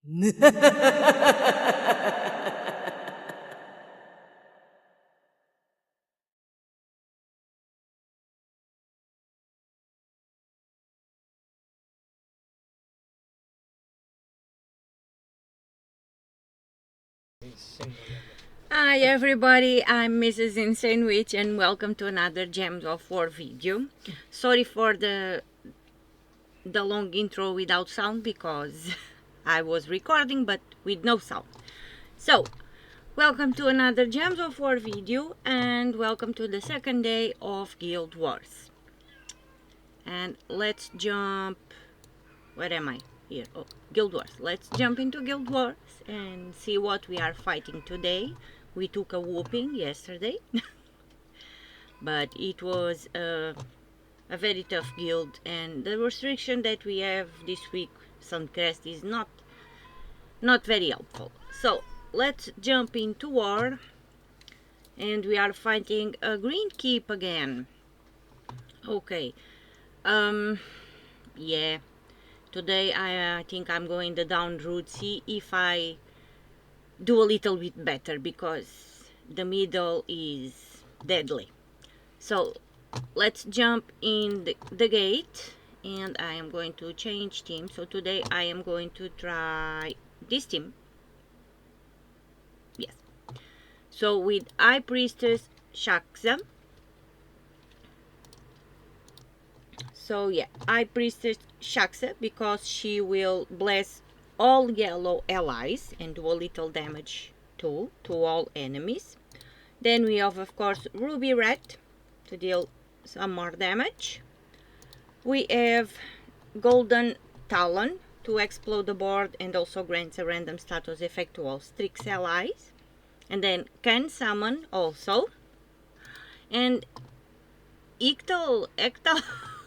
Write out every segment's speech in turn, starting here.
Hi everybody, I'm Mrs. Insane Witch and welcome to another Gems of War video. Sorry for the long intro without sound because I was recording but with no sound. So, welcome to another Gems of War video and welcome to the second day of Guild Wars. And let's jump... where am I? Here. Oh, Guild Wars. Let's jump into Guild Wars and see what we are fighting today. We took a whooping yesterday. But it was a very tough guild, and the restriction that we have this week, Suncrest, is not very helpful. So let's jump into war, and we are fighting a green keep again. Okay, yeah, today I think I'm going the down route, see if I do a little bit better, because the middle is deadly. So let's jump in the gate, and I am going to change team. So today I am going to try this team. Yes. So with High Priestess Shaksa. So yeah, High Priestess Shaksa, because she will bless all yellow allies and do a little damage too to all enemies. Then we have, of course, Ruby Red to deal some more damage. We have Golden Talon to explode the board and also grants a random status effect to all Strix allies. And then can summon also. And Ectal,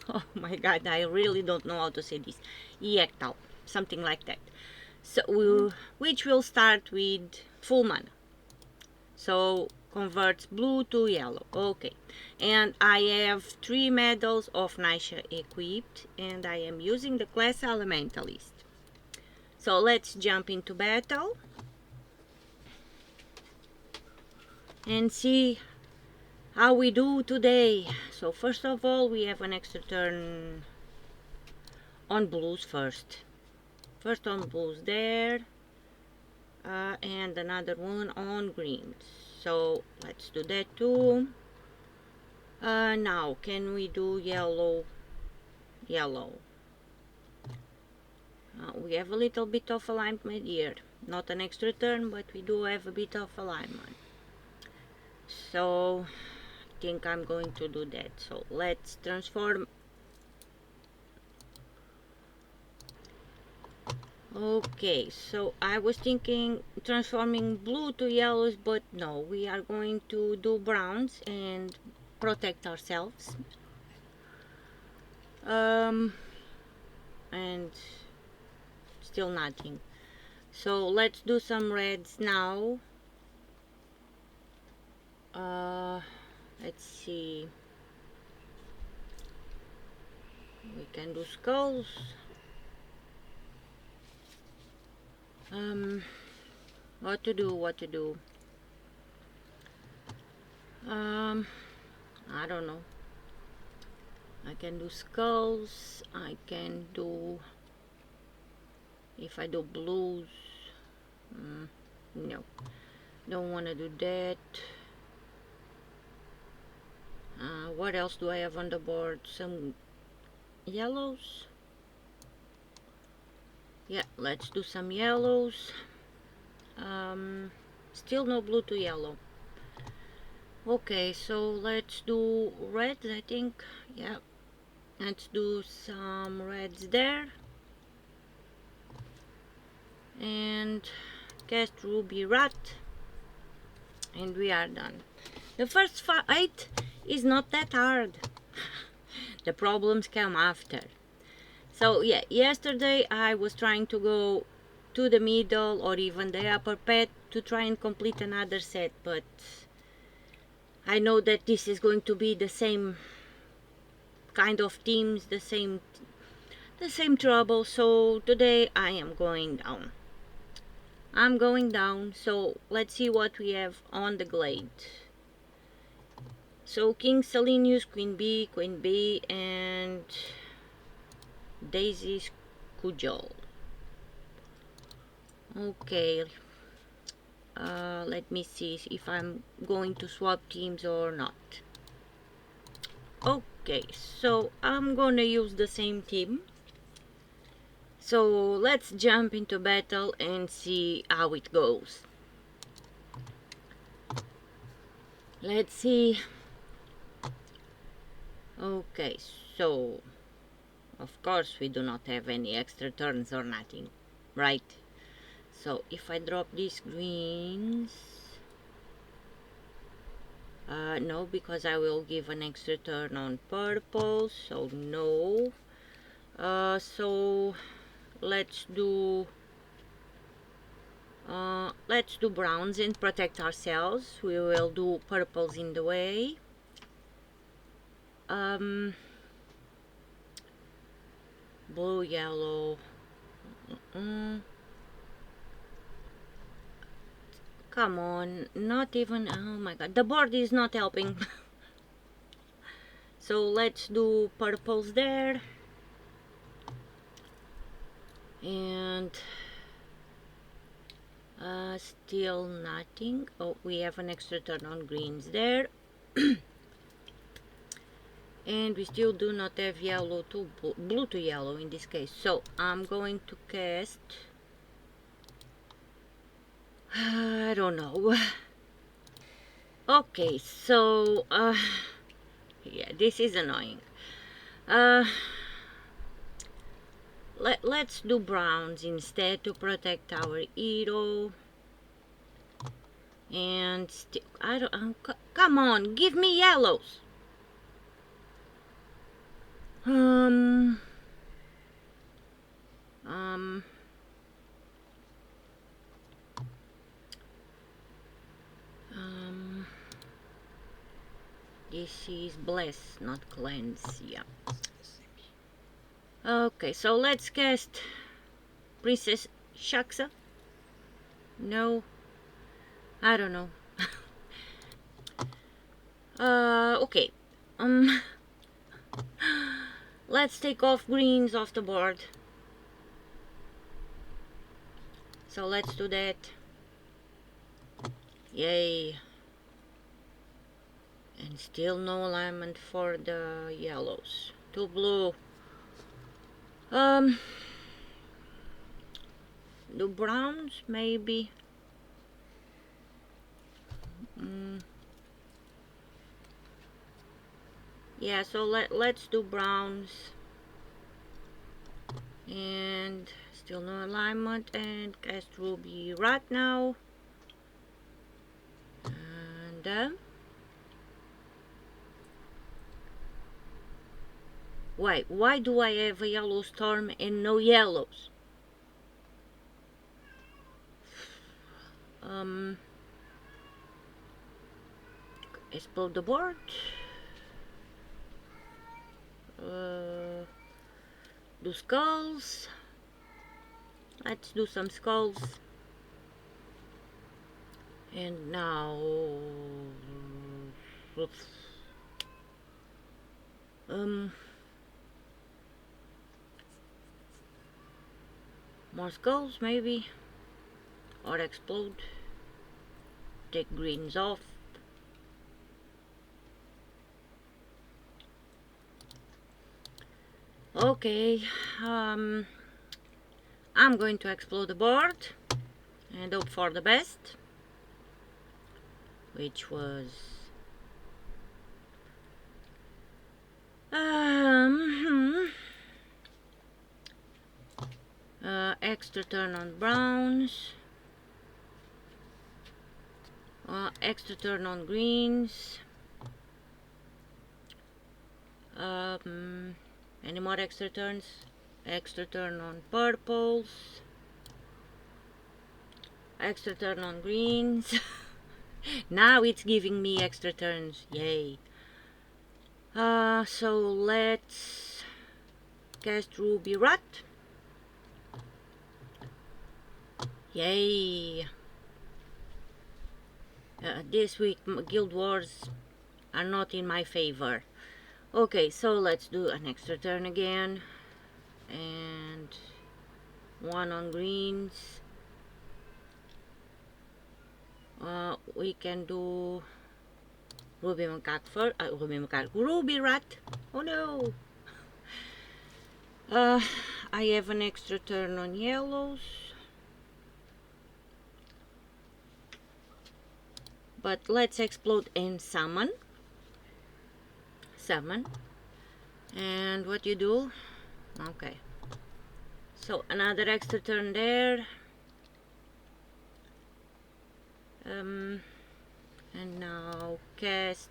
oh my god, I really don't know how to say this. Ectal, something like that. So which will start with full mana. So converts blue to yellow. Okay, and I have 3 medals of Nisha equipped, and I am using the class Elementalist. So let's jump into battle and see how we do today. So first of all, we have an extra turn on blues first. First on blues there, and another one on greens. So let's do that too. Now, can we do yellow? Yellow. We have a little bit of alignment here. Not an extra turn, but we do have a bit of alignment. So, I think I'm going to do that. So, let's transform. Okay, so I was thinking transforming blue to yellows, but no, we are going to do browns and protect ourselves. And still nothing. So let's do some reds now. Let's see. We can do skulls. What to do? I don't know. I can do skulls. I can do... if I do blues... no. Don't want to do that. What else do I have on the board? Some yellows. Yeah, let's do some yellows. Still no blue to yellow. Okay, so let's do reds, I think. Yeah, let's do some reds there. And cast Ruby Rat. And we are done. The first fight is not that hard. The problems come after. So yeah, yesterday I was trying to go to the middle or even the upper path to try and complete another set, but I know that this is going to be the same kind of teams, the same trouble. So today I am going down. I'm going down, so let's see what we have on the glade. So King Selenius, Queen B, and Daisy's Cudgel. Okay, let me see if I'm going to swap teams or not. Okay, so I'm gonna use the same team. So let's jump into battle and see how it goes. Let's see. Okay, so of course we do not have any extra turns or nothing, right? So if I drop these greens, no, because I will give an extra turn on purple, so no. So let's do browns and protect ourselves. We will do purples in the way. Blue, yellow. Come on, not even, oh my god, the board is not helping. So let's do purples there. And still nothing. Oh, we have an extra turn on greens there. And we still do not have yellow to blue to yellow in this case. So I'm going to cast, I don't know. Okay, so yeah, this is annoying. Let's do browns instead to protect our hero. And still, I don't, come on, give me yellows. This is bless, not cleanse, yeah. Okay, so let's cast Princess Shaksa. No, I don't know. Okay. Let's take off greens off the board. So let's do that. Yay. And still no alignment for the yellows. Two blue. Do browns maybe? Yeah, so let's do browns. And still no alignment, and cast ruby right now. And why do I have a yellow storm and no yellows? Explode the board. Do skulls. Let's do some skulls. And now more skulls maybe, or explode. Take greens off. Okay, I'm going to explode the board and hope for the best, which was extra turn on browns, extra turn on greens, any more extra turns? Extra turn on purples, extra turn on greens. Now it's giving me extra turns, yay. So let's cast ruby rat. Yay! This week Guild Wars are not in my favor. Okay, so let's do an extra turn again. And one on greens. We can do Ruby Macaque first. Ruby Rat! Oh no! I have an extra turn on yellows. But let's explode and summon. And what you do? Okay. So another extra turn there. And now cast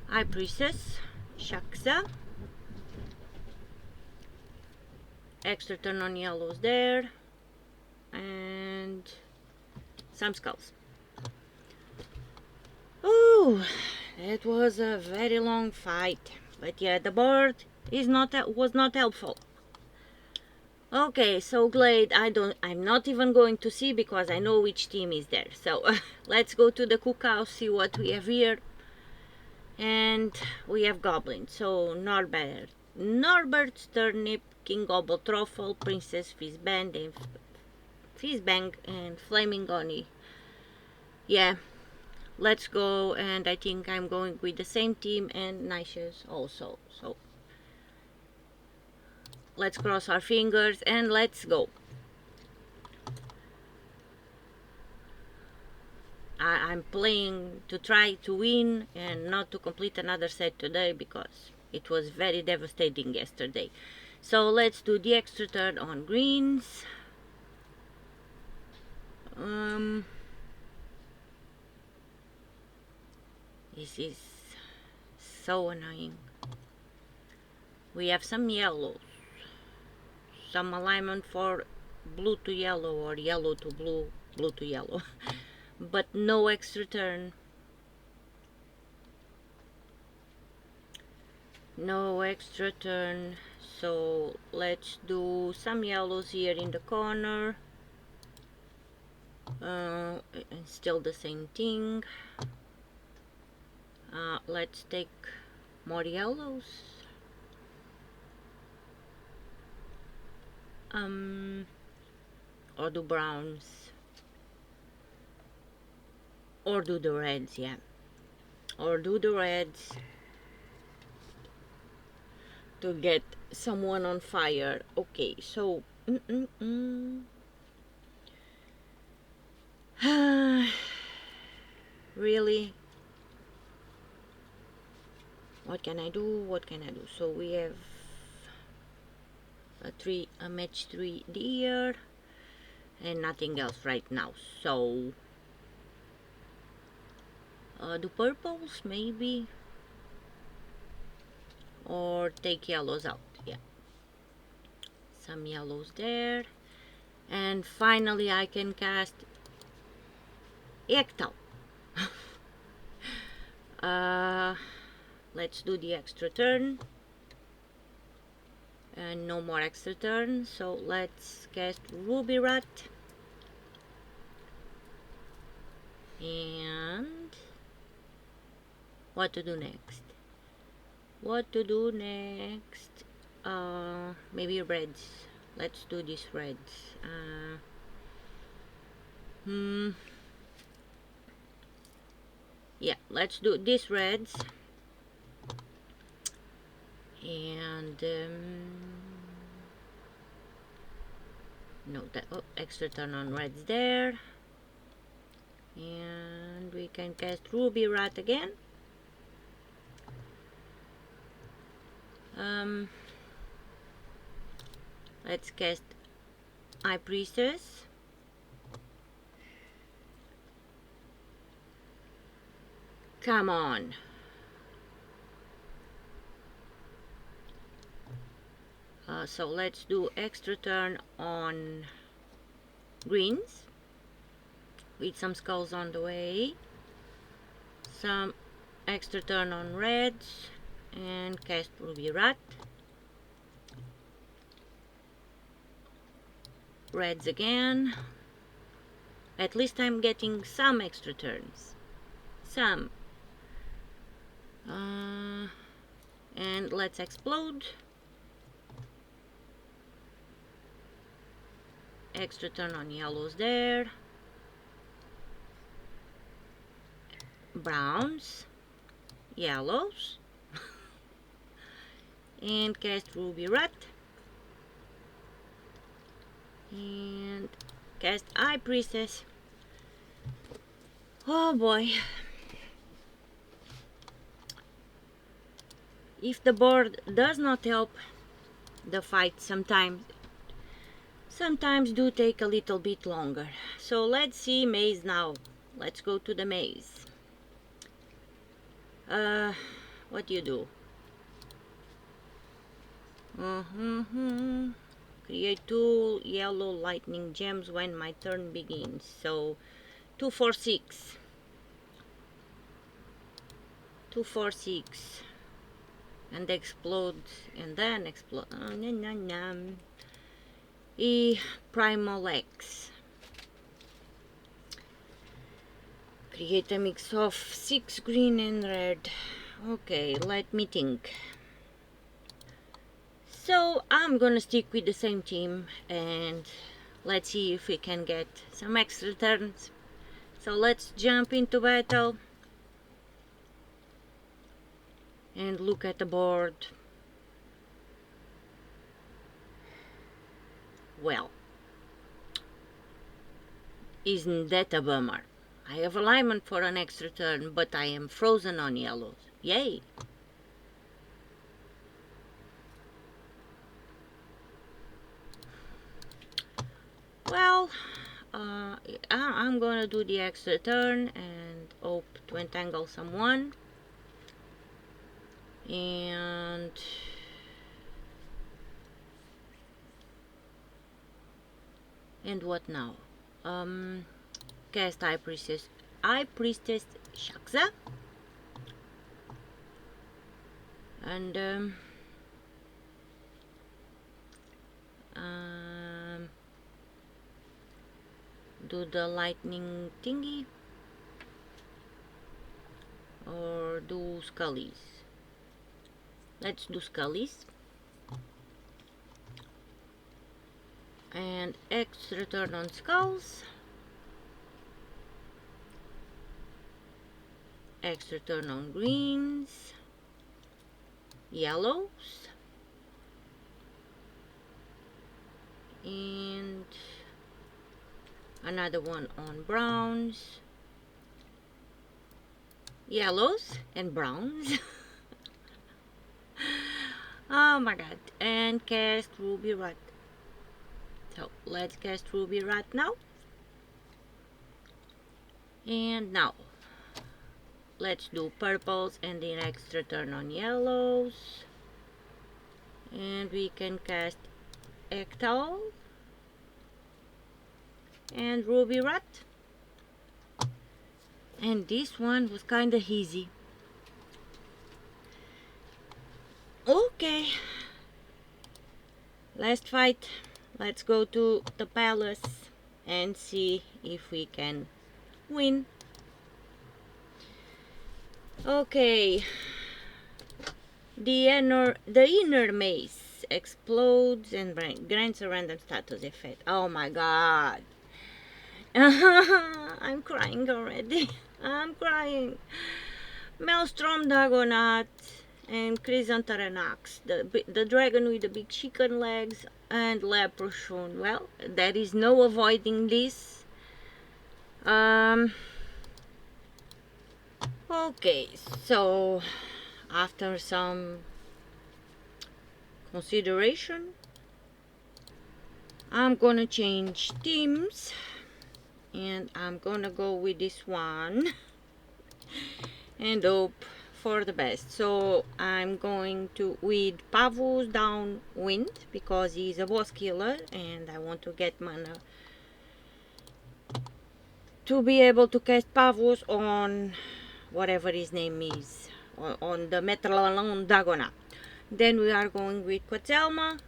High Priestess, Shaksa. Extra turn on yellows there. And some skulls. Oh, it was a very long fight. But yeah, the board was not helpful. Okay, so Glade, I'm not even going to see because I know which team is there. So let's go to the cookhouse, see what we have here. And we have Goblin. So Norbert's Turnip, King Gobble Truffle, Princess Fizzbang, and Flaming Oni. Yeah, let's go. And I think I'm going with the same team and Nicias also. So let's cross our fingers and let's go. I'm playing to try to win and not to complete another set today because it was very devastating yesterday. So let's do the extra turn on greens. This is so annoying. We have some yellows. Some alignment for blue to yellow or yellow to blue, blue to yellow. But no extra turn. No extra turn. So let's do some yellows here in the corner. And still the same thing. Let's take more yellows. Or do browns. Or do the reds, yeah. Or do the reds to get someone on fire. Okay, so really, what can I do? So we have a match 3 deer and nothing else right now. So do purples maybe, or take yellows out. Yeah, some yellows there. And finally I can cast Ektal. Let's do the extra turn. And no more extra turn, so let's cast Ruby Rat. And what to do next? Maybe reds. Let's do these reds. Yeah, let's do these reds. And no, extra turn on reds there. And we can cast Ruby Rat again. Let's cast High Priestess. Come on. So let's do extra turn on greens with some skulls on the way. Some extra turn on reds and cast Ruby Rat. Reds again. At least I'm getting some extra turns. Some. And let's explode. Extra turn on yellows there. Browns. Yellows. And cast Ruby Rat. And cast High Priestess. Oh boy. If the board does not help the fight, sometimes do take a little bit longer. So let's see maze now. Let's go to the maze. What do you do? Create 2 yellow lightning gems when my turn begins. So 2, 4, 6. 2, 4, 6. And explode, and then explode. Primal X. Create a mix of 6 green and red. Okay, let me think. So I'm gonna stick with the same team and let's see if we can get some extra turns. So let's jump into battle and look at the board. Well, isn't that a bummer? I have alignment for an extra turn, but I am frozen on yellows. Yay! Well, I'm gonna do the extra turn and hope to entangle someone. And what now? Cast High Priestess Shaksa. And do the lightning thingy or do Scullies. Let's do Scullies. And extra turn on Skulls. Extra turn on greens. Yellows. And another one on browns. Yellows and browns. Oh my god. And cast Ruby Rat. So let's cast Ruby Rat now. And now let's do purples and the extra turn on yellows. And we can cast Ectal and Ruby Rat. And this one was kinda easy. Okay, last fight. Let's go to the palace and see if we can win. Okay, the inner maze explodes and grants a random status effect. Oh my god. I'm crying already. I'm crying. Maelstrom Dagonat and Chrysantaranax, the dragon with the big chicken legs, and Leprechaun. Well, there is no avoiding this. Okay, so after some consideration, I'm gonna change teams and I'm gonna go with this one and hope for the best. So I'm going to with Pavus Downwind because he's a boss killer and I want to get mana to be able to cast Pavus on whatever his name is, on the Metralon Dagona. Then we are going with Quetzalma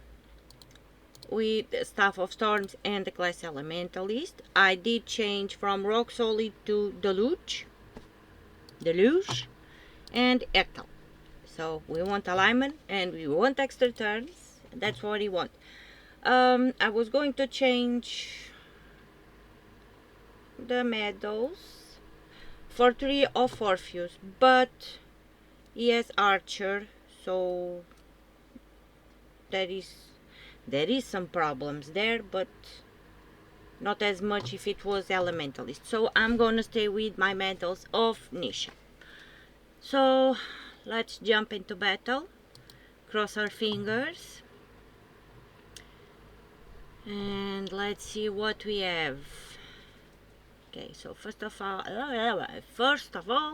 with Staff of Storms and the class Elementalist. I did change from Rock Solid to Deluge, and Ectal. So we want alignment and we want extra turns. That's what we want. I was going to change the medals for 3 of Orpheus, but he has Archer, so there is some problems there, but not as much if it was Elementalist. So I'm gonna stay with my medals of Nisha. So let's jump into battle. Cross our fingers. And let's see what we have. Okay, so first of all,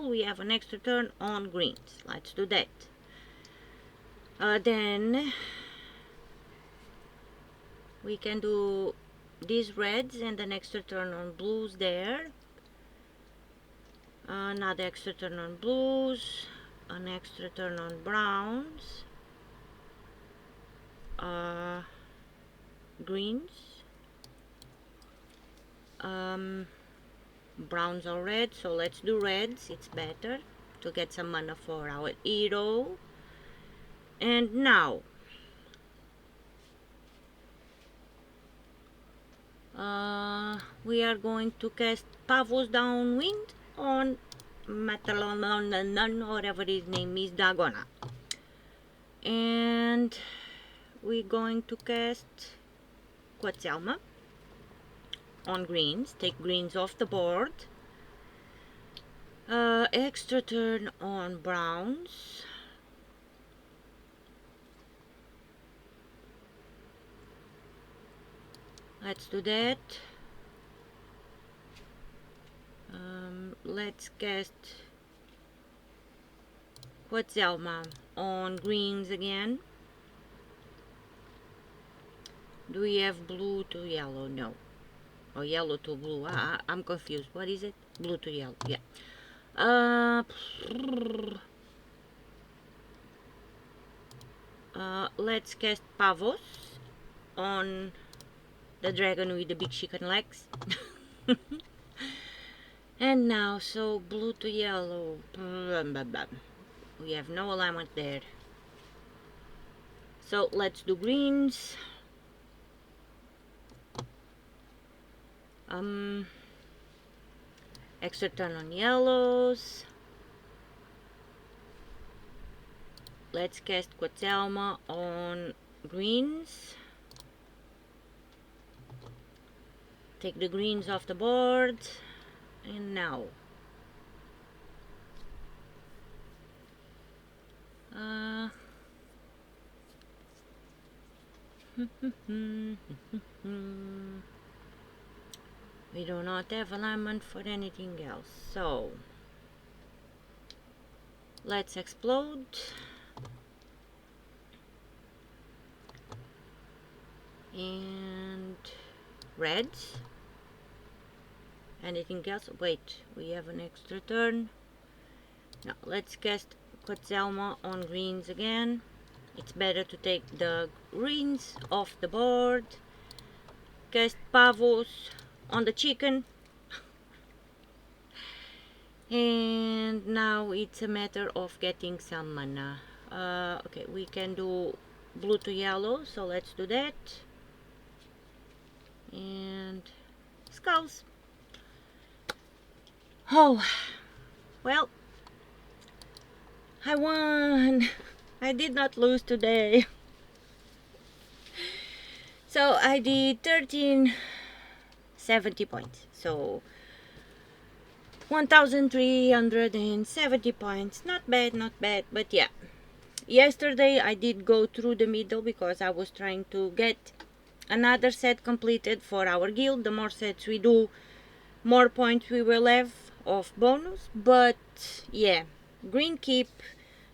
we have an extra turn on greens. Let's do that. Then we can do these reds and an extra turn on blues there. Another extra turn on blues. An extra turn on browns. Greens. Browns or red, so let's do reds. It's better to get some mana for our hero. And now we are going to cast Pavos Downwind on Matalonan, or whatever his name is, Dagona. And we're going to cast Quetzalma on greens, take greens off the board. Extra turn on browns. Let's do that. Let's cast Quetzalma on greens again. Do we have blue to yellow? No. Or yellow to blue. I'm confused. What is it? Blue to yellow. Yeah. Let's cast Pavos on the dragon with the big chicken legs. And now, so blue to yellow. We have no alignment there. So let's do greens. Extra turn on yellows. Let's cast Quetzalma on greens. Take the greens off the board. And now we do not have alignment for anything else, so let's explode. And reds. Anything else? Wait, we have an extra turn. Now let's cast Quetzalma on greens again. It's better to take the greens off the board. Cast Pavos on the chicken. And now it's a matter of getting some mana. Okay, we can do blue to yellow, so let's do that. And skulls. Oh, well, I won. I did not lose today. So I did 1370 points. So 1370 points. Not bad, not bad. But yeah, yesterday I did go through the middle because I was trying to get another set completed for our guild. The more sets we do, more points we will have of bonus. But yeah, green keep,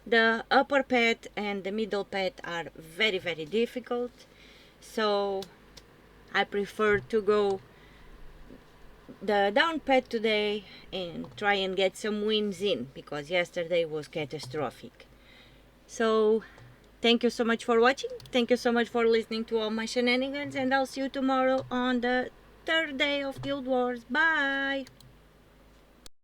the upper pet and the middle pet are very, very difficult, so I prefer to go the down pet today and try and get some wins in, because yesterday was catastrophic. So Thank you so much for watching. Thank you so much for listening to all my shenanigans, and I'll see you tomorrow on the third day of Guild Wars. Bye!